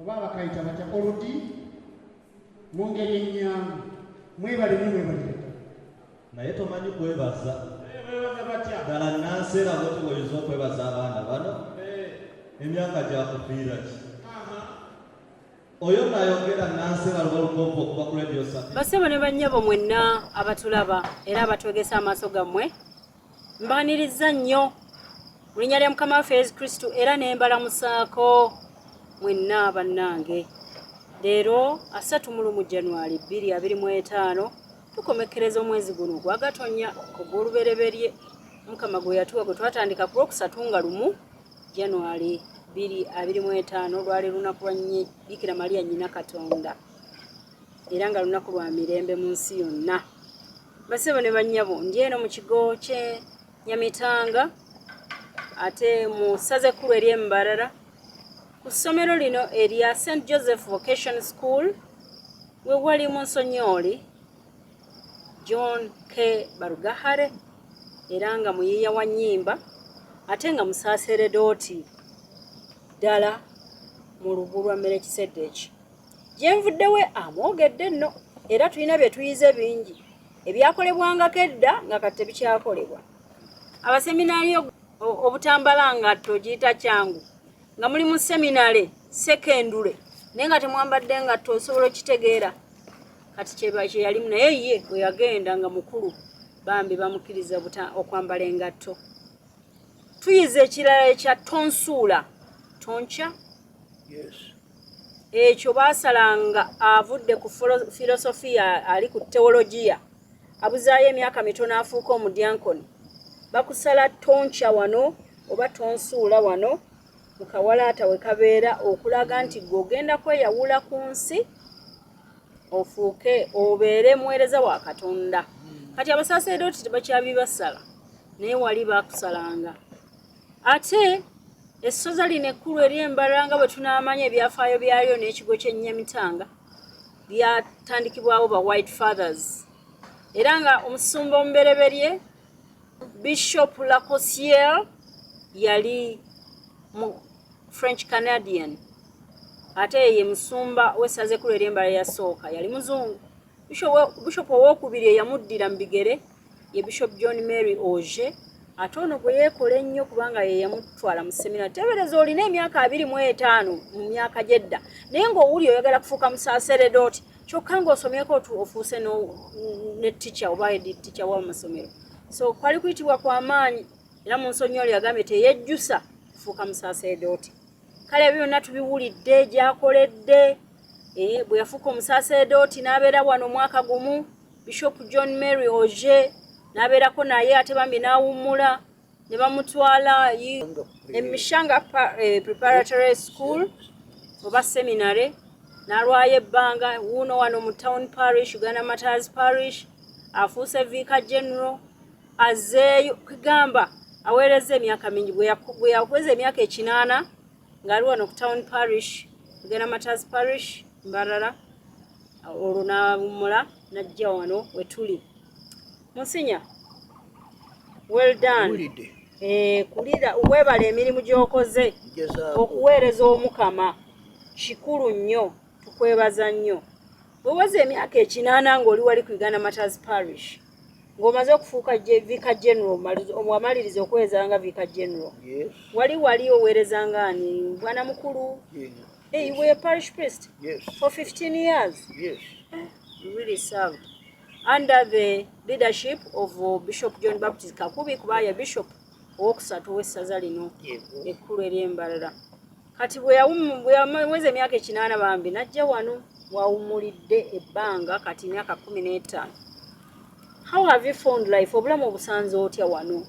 oba bakaita batya oludi mu ngeri ennyangu mwebale naye tomanyi kwebaza batya ddala nanseera bwe tuweza okwebaza abaana bano emyaka gyakufiira ki oyo nayogera nanseera lubalukompa okuba ku radio Safari. Basebo ne bannyabo mwenna abatulaba era abatwegesa amaaso gammwe mbaaniriza nnyo mu linnya lya Mukama waffe Yesu Kristo era ne mbalamusaako mwenna bannange. Leero 3 January 2025 tukomekereza omwezi guno gwa Gatonnya ogw'olubereberye Mukama gwe yatuwa gwe twatandika ku Lwokusatu nga 1 January 2025 lwali lunaku lwa Bikira Maria nnyina Katonda era nga lunaku lwa mirembe mu nsi yonna. Basebo ne bannyabo ndi eno mu kigo kye Nyamitanga ate mu ssaza ekkulu ery'Embarara ku ssomero lino erya St. Joseph Vocation School we wali mu Nsonyooli John K. Barugahare era nga muyiiya wa nnyimba ate nga musaaseredooti ddala mu lubu lwa Melkisedeki. Gye nvuddewe amwogedde nno era tulina bye tuyize bingi ebyakolebwangako edda nga kati tebikyakolebwa. Abaseminaali obutambala ngatto giyita kyangu nga muli mu seminale sekendule naye nga temwambadde ngatto osobola okitegeera kati kye yalimu naye ye bwe yagenda nga mukulu bambi bamukkiriza okwambala engatto. Tuyize ekirala ekya tonsuula tonca ekyo baasalanga avudde ku filosofiya ali ku teologiya abuzaayo emyaka mitono afuuka omudyankoni bakusala tonca wano oba tonsuula wano mu kawalaata we kabeera okulaga nti gwe ogenda kweyawula ku nsi ofuuke obeere muweereza wa Katonda. Kati abasaaseredooti tebakyabibasala naye wali baakusalanga. Ate essoza lino ekkulu ery'Embarara nga bwe tunaamanya ebyafaayo byalyo n'ekigo ky'Enyamitanga byatandikibwawo ba White Fathers era nga omusumba omubereberye Bishop Lacosiere yali mu French Canadian ate ye musumba w'essaza ekkulu ery'Embarara yasooka yali muzungu. Bishop owookubiri eyamuddira mu bigere ye Bishop John Mary Oje ate ono gwe yeekola ennyo kubanga ye yamutwala mu semina. Tebereza olina emyaka 25 mu myaka gyedda naye ng'owuli oyagala kufuuka musaaseredooti kyokka ng'osomyeko ofuuse ne ticca oba edi ticca wa masomero. So kwali kuyitibwa kwa maanyi era mu Nsonyooli yagambye teyejjusa kufuuka musaaseredooti. Kale ebyo byonna tubiwulidde gy'akoledde bwe yafuuka omusaaseredooti n'abeera wano omwaka gumu. Bishop John Mary Oje n'abeerako naye ate bambi n'awummula ne bamutwala Msgr Preparatory School oba seminary n'alwayo ebbanga wuuno wano mu Town Parish Uganda Martyrs Parish afuuse Vicar General azeeyo kugamba aweereza emyaka mingi bwe yakweza emyaka 8 ng'ali wano ku Town Parish Uganda Martyrs Parish Mbarara olwo n'awummula n'ajja wano we tuli. Monsinya, well done. Kulira webale emirimu gy'okoze okuweereza Omukama kikulu nnyo tukwebaza nnyo. Bwewaze emyaka 8 ng'oli wali ku Uganda Martyrs Parish ng'omaze okufuuka Vicar General owamaliriza okuweereza nga Vicar General. Wali oweerezanga ani bwana mukulu? Hey, you were a parish priest? Yes. For 15 years? Yes. You really served under the leadership of Bishop John Baptist Kakubi kubaya Bishop owokusatu w'essaza lino ekkulu ery'Embarara. Kati bwe yaweze emyaka 8 bambi najja wano wawummulidde ebbanga kati myaka 15. How have you found life? Obulamu obusanze otya wano?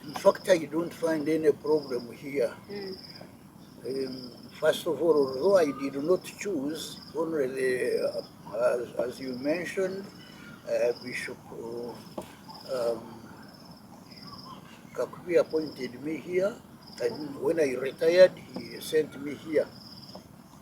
In fact, I don't find any problem here. First of all, although I did not choose, only as you mentioned, Bishop Kakubi appointed me here, and when I retired, he sent me here.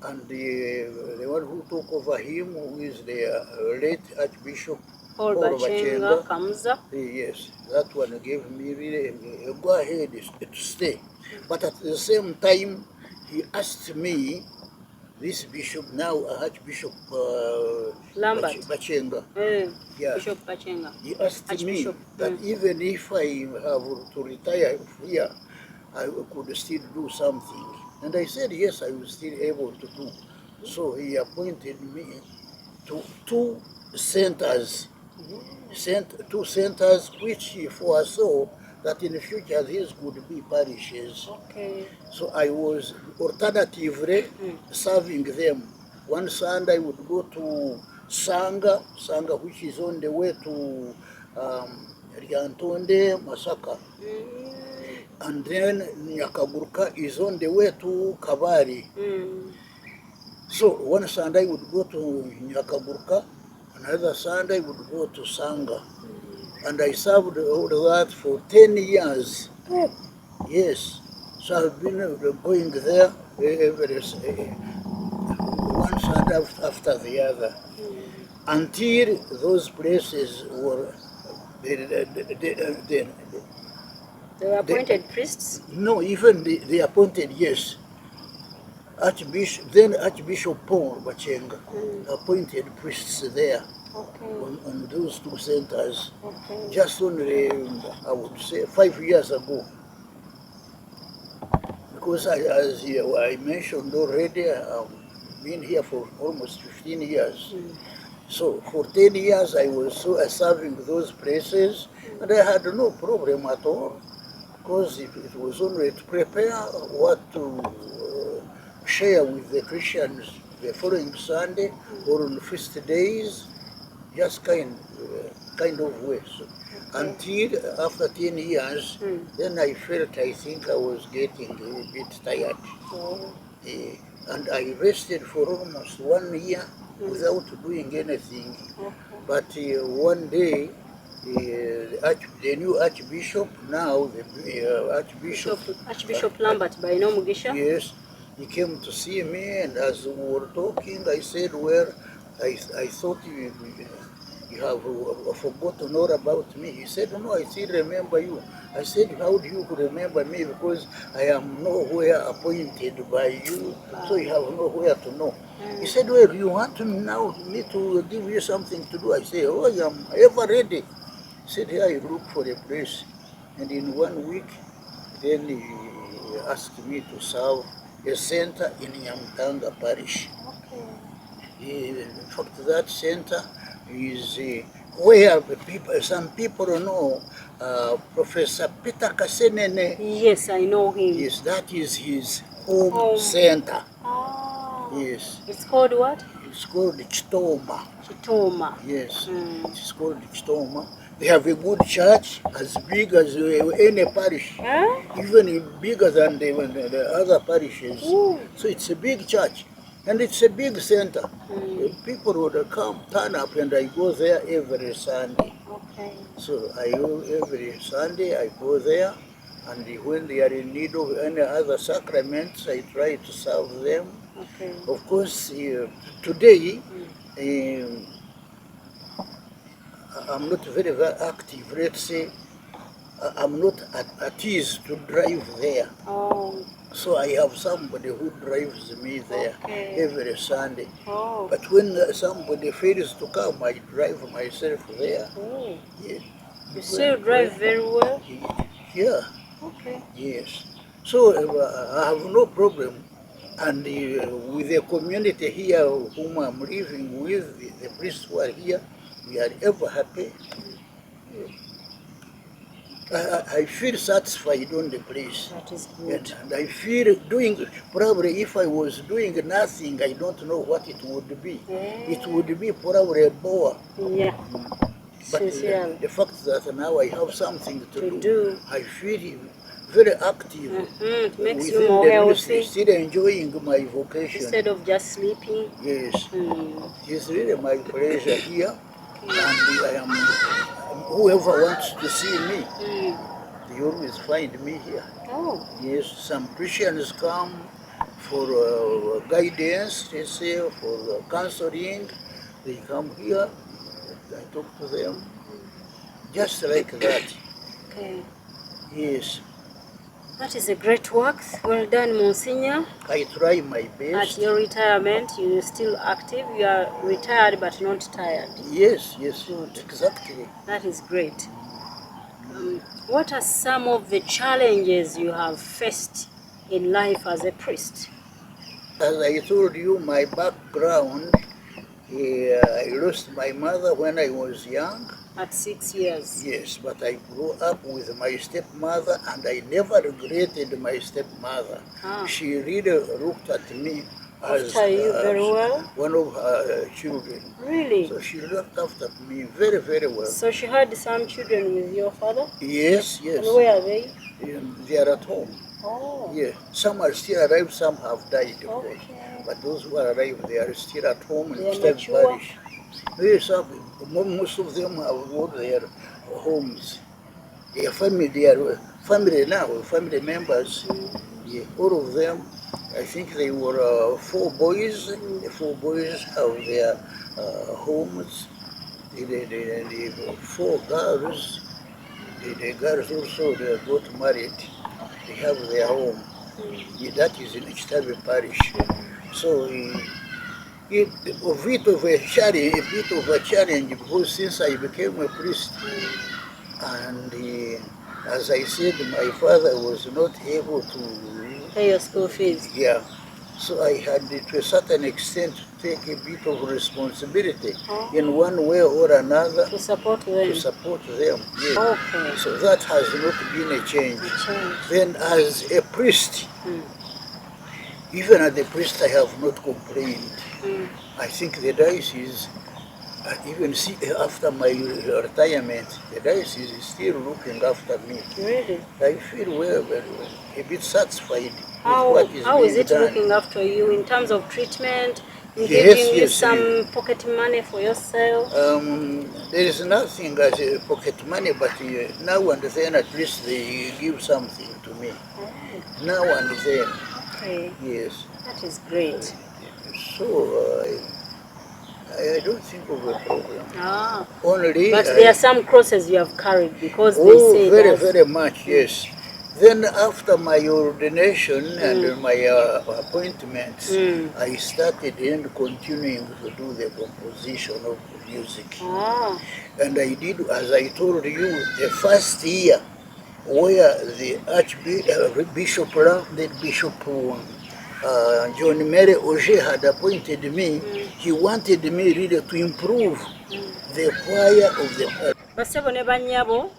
And the one who took over him, who is the late Archbishop Paul Bachenga, Kamza. Yes, that one gave me really a go ahead to stay. But at the same time, he asked me, this bishop now, Archbishop Lambert. Bachenga, yeah, Bishop Bachenga. he asked me Archbishop. that even if I have to retire here, I could still do something. And I said, yes, I was still able to do. So he appointed me to two centers, which he foresaw that in the future these could be parishes. Okay. So I was alternatively serving them. One Sunday I would go to Sanga, which is on the way to Riantonde, Masaka. And then Nyakaburka is on the way to Kabari. So one Sunday I would go to Nyakaburka, another Sunday I would go to Sanga. And I served all that for 10 years. Yes. So I've been going there every one Sunday after the other. Until those places were They were appointed priests? No, even they appointed, yes. Archbishop Paul Bachenga appointed priests there. Okay. On those two centers, Okay. just only, I would say, 5 years ago. Because as I mentioned already, I've been here for almost 15 years. So for 10 years I was serving those places, and I had no problem at all, because it was only to prepare what to share with the Christians the following Sunday or on feast days, just kind of way. So until after 10 years, then I felt, I think I was getting a bit tired. And I rested for almost 1 year without doing anything. But one day, the new Archbishop, now the Archbishop Lambert by no Mugisha? Yes, he came to see me, and as we were talking, I said, well, I thought you have forgotten all about me. He said, no, I still remember you. I said, how do you remember me? Because I am nowhere appointed by you, so you have nowhere to know. He said, well, you want me to give you something to do? I said, oh, I am ever ready. He said, here, I look for a place. And in 1 week, then he asked me to serve a center in Yamtanga Parish. In fact, that center is where some people know Professor Peter Kasenene. Yes, I know him. Yes, that is his home center. Yes. It's called what? It's called Chitoma. Chitoma. Yes, it's called Chitoma. They have a good church, as big as any parish, even bigger than the other parishes. So it's a big church, and it's a big center. People would turn up, and I go there every Sunday. Okay. So every Sunday I go there, and when they are in need of any other sacraments, I try to serve them. Okay. Of course, today, I'm not very active, let's say. I'm not at ease to drive there. So I have somebody who drives me there every Sunday. But when somebody fails to come, I drive myself there. Yeah. You still drive very well? Yeah. Okay. Yes. So I have no problem. And with the community here whom I'm living with, the priests who are here, we are ever happy. I feel satisfied on the place. That is good. And I feel probably if I was doing nothing, I don't know what it would be. It would be probably a bore. Yeah. But the fact that now I have something to do, I feel very active. It makes you more healthy. Still enjoying my vocation. Instead of just sleeping. Yes. It's really my pleasure here. And I am, whoever wants to see me, they always find me here. Yes, some Christians come for guidance, they say, for counseling. They come here. I talk to them. Just like that. Okay. Yes. That is a great work. Well done, Monsignor. I try my best. At your retirement, you're still active. You are retired but not tired. Yes, yes, Good. exactly. That is great. What are some of the challenges you have faced in life as a priest? As I told you, my background, I lost my mother when I was young. At 6 years. Yes, but I grew up with my stepmother, and I never regretted my stepmother. She really looked at me as you very well? one of her children. Really? So she looked after me very, very well. So she had some children with your father? Yes, yes. And where are they? They are at home. Oh. Yeah, some are still alive, some have died. Okay. But those who are alive, they are still at home in They are Step mature? Parish. Yes, most of them have got their homes. Their family, they are family now, family members. Yeah, all of them. I think they were 4 boys. The 4 boys have their homes. The 4 girls, the girls also, they got married. They have their home. Yeah, that is in Step Parish. So. A bit of a challenge, because since I became a priest, and as I said, my father was not able to Pay your school fees. Yeah, so I had to a certain extent to take a bit of responsibility in one way or another To support them. to support them. Yes. Okay. So that has not been a change. Then as a priest, even as a priest, I have not complained. I think the diocese, even after my retirement, the diocese is still looking after me. Really? I feel very well, a bit satisfied How with what is is being it done. looking after you in terms of treatment, in Yes, giving you yes, some pocket money for yourself? There is nothing as a pocket money, but now and then at least they give something to me. Now and then. Okay. Yes. That is great. So I don't think of a problem. But Only there are some crosses you have carried because they say very, very much, yes. Then after my ordination and my appointments, I started and continuing to do the composition of music. And I did, as I told you, the first year where the Archbishop, the Bishop John Mary Auger had appointed me, he wanted me really to improve the choir of the parish. Basebo ne bannyabo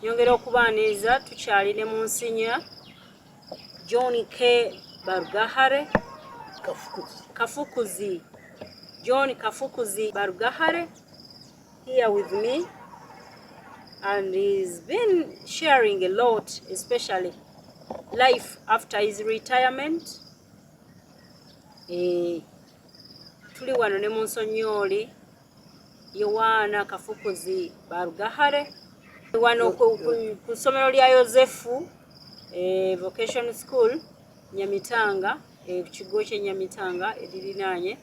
nyongera okubaaniza tukyali ne Monsignor John K. Barugahare Kafukuzi. John Kafukuzi Barugahare here with me, and he's been sharing a lot, especially life after his retirement. Tuli wano ne Monsignor Yohana Kafukuzi Barugahare wano ku ssomero lya Yozefu Vocation School Nyamitanga, ekigo kye Nyamitanga eririnaanye.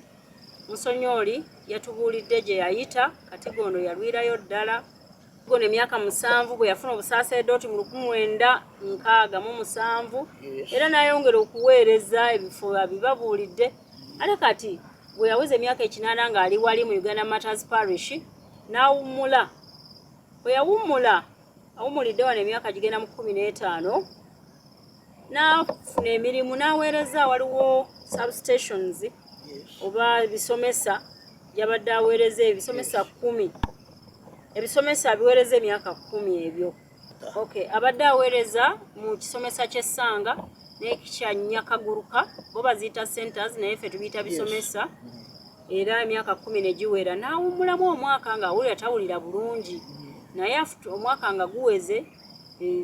Monsignor yatubuulidde gye yayita kati gono yalwirayo ddala. Gono emyaka 7 bwe yafuna obusaaseredooti mu 1967 era n'ayongera okuweereza ebifo abibabuulidde. Ate kati bwe yaweza emyaka 8 ng'ali wali mu Uganda Martyrs Parish n'awummula. Bwe yawummula awummulidde wano emyaka gigenda mu 15 n'afuna emirimu n'aweereza waliwo substations oba ebisomesa yabadde aweereza ebisomesa 10. Ebisomesa abiweereza emyaka 10 ebyo. Okay, abadde aweereza mu kisomesa ky'Essanga n'ekya Nyakaguruka bo baziyita centers naye ffe tubiyita bisomesa. Era emyaka 10 ne giwera n'awummulamu omwaka ng'awulira tawulira bulungi. Naye omwaka nga guweze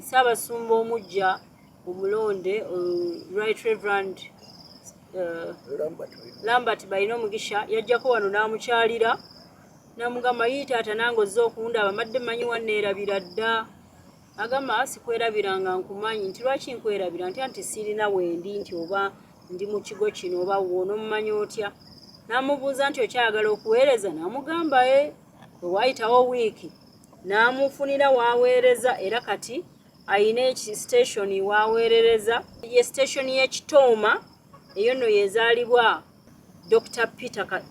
Ssaabasumba omujja omulonde Right Reverend Lambert Balina Omugisha yajjako wano n'amukyalira n'amugamba taata nange ozze okundaba mbadde mmanyi wanneerabira dda. Agamba sikwerabiranga nkumanyi nti lwaki nkwerabira nti sirina wendi nti oba ndi mu kigo kino oba woono mumanyi otya. N'amubuuza nti okyagala okuweereza n'amugamba wayitawo wiiki n'amufunira waweereza era kati ayina station waweerereza ye station y'ekitooma eyo nno yezaalibwa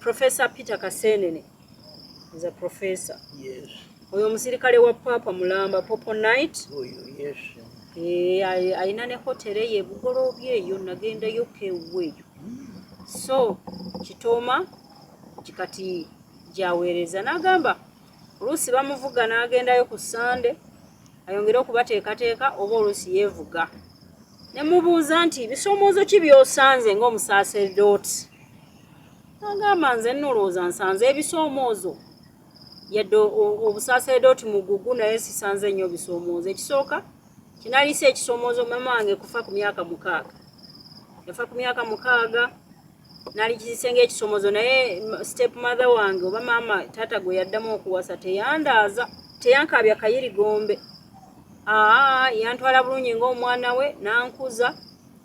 Professor Peter Kasenene is a professor. Yes. Oyo omusirikale wa Papa Mulamba Popo Night. Yes. Ayina ne hotere ye Bugolobye eyo nagendayo keweeyo. So kitooma kikati jaweereza n'agamba oluusi bamuvuga n'agendayo ku Sande ayongera okubateekateeka oba oluusi yeevuga ne mubuuza nti bisomoozo ki by'osanze ng'omusaaseredooti agamba nze nolowooza nsanze ebisomoozo yadde obusaaseredooti mugugu naye sisanze nnyo bisomoozo ekisooka kinaliisa ekisomoozo mama wange kufa ku myaka 6 yafa ku myaka 6 nali kisenge ekisomoozo naye step mother wange oba mama tata gwe yaddamu okuwasa teyandaaza teyankabya kayirigombe yantwala bulungi ng'omwana we nankuza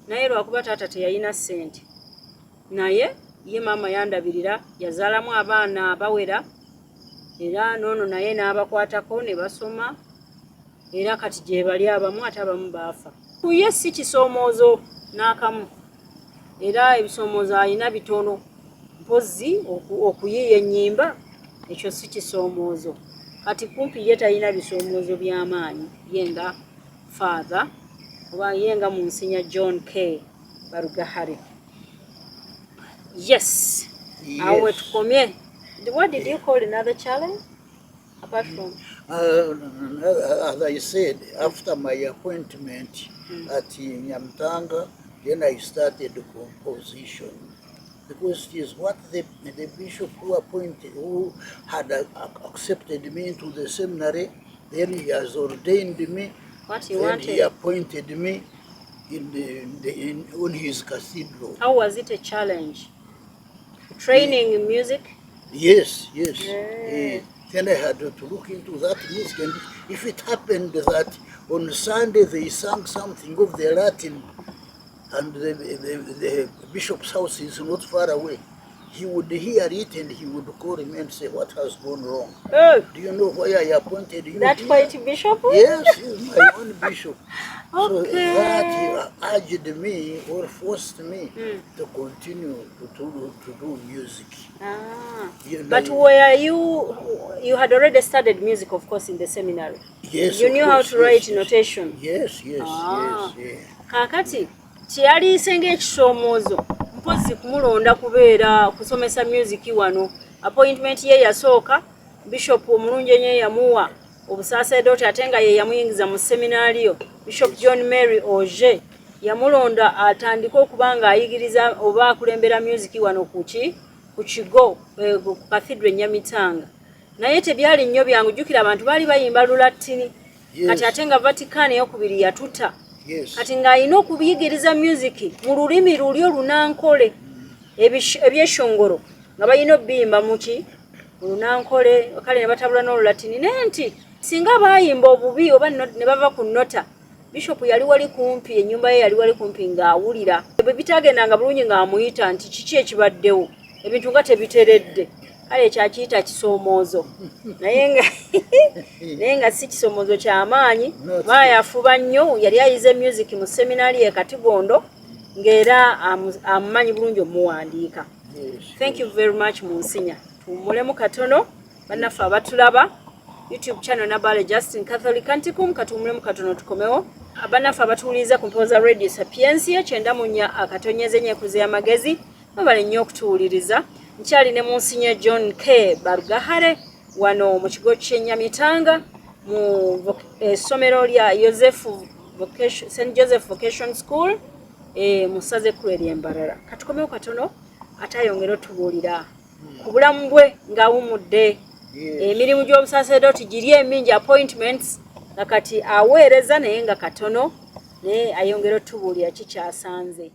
naye lwakuba tata teyalina ssente naye ye mama yandabirira yazaalamu abaana abawera era noono naye n'abakwatako ne basoma era kati gye bali abamu ate abamu baafa ye si kisomoozo n'akamu era ebisomoozo alina bitono mpozi okuyiiya ennyimba ekyo si kisomoozo kati kumpi ye talina bisomoozo by'amaanyi ye nga father oba ye nga Monsignor John K. Barugahare. Yes. Awe tukomye. What did you call another challenge apart from? As I said, after my appointment at Nyamtanga, then I started the composition because it is what the bishop who appointed, who had accepted me into the seminary, then he has ordained me. What he then wanted? He appointed me on his cathedral. How was it a challenge? Training in music? Yes. Yeah. Then I had to look into that music, and if it happened that on Sunday they sang something of the Latin, and the bishop's house is not far away, he would hear it and he would call me and say, "What has gone wrong? Oh, Do you know why I appointed you?" that here?" white bishop? Yes, he's my own bishop. So Okay. that urged me or forced me to continue to do music. You know, But were you had already studied music, of course, in the seminary? yes, You of knew how course, to write yes. notation? Yes. Kakati kyeyaliise ng'ekisomoozo mpozi kumulonda kubeera kusomesa music wano. Appointment ye yasooka bishop omulungi ennyo yamuwa obusaaseredooti ate nga ye yamuyingiza mu seminariyo. Bishop John Mary Oje yamulonda atandika okuba ng'ayigiriza oba akulembera music wano ku kigo ku cathedral Nyamitanga. Naye tebyali nnyo byangu, jjukira abantu baali bayimba Lulatini. Kati ate nga Vatican eyokubiri yatuta. Kati ng'alina okubiyigiriza music mu lulimi luli olunankole ebyeshongoro nga balina obbimba muki olunankole kale ne batabula n'Olulatini naye nti singa baayimba obubi oba ne bava ku nnota bishop yali wali kumpi ennyumba ye yali wali kumpi ng'awulira bwe bitagendanga bulungi ng'amuyita nti kiki ekibaddewo ebintu nga tebiteredde kale ekyakiyita kisomoozo naye nga si kisomoozo ky'amaanyi baayafuba nnyo yali ayize music mu seminari e Katigondo ng'era amumanyi bulungi omuwandiika. Thank you very much Monsignor. Tuwummulemu katono bannaffe abatulaba YouTube channel Nabale Justin Catholic Anticum katuwummulemu katono tukomewo. Bannaffe abatuwuliriza ku Mpoza Radio Sapiensia 94.9 y'amagezi babale nnyo okutuwuliriza. Nkyali ne Monsignor John K. Barugahare wano mu kigo ky'e Nyamitanga mu essomero lya St. Joseph Vocation School mu ssaza ekkulu ery'Embarara. Katukomewo katono ate ayongera otubuulira ku bulamu bwe ng'awummudde emirimu gy'obusaaseredooti giri emingi appointments nga kati aweereza naye nga katono naye ayongera otubuulira kikyasanze.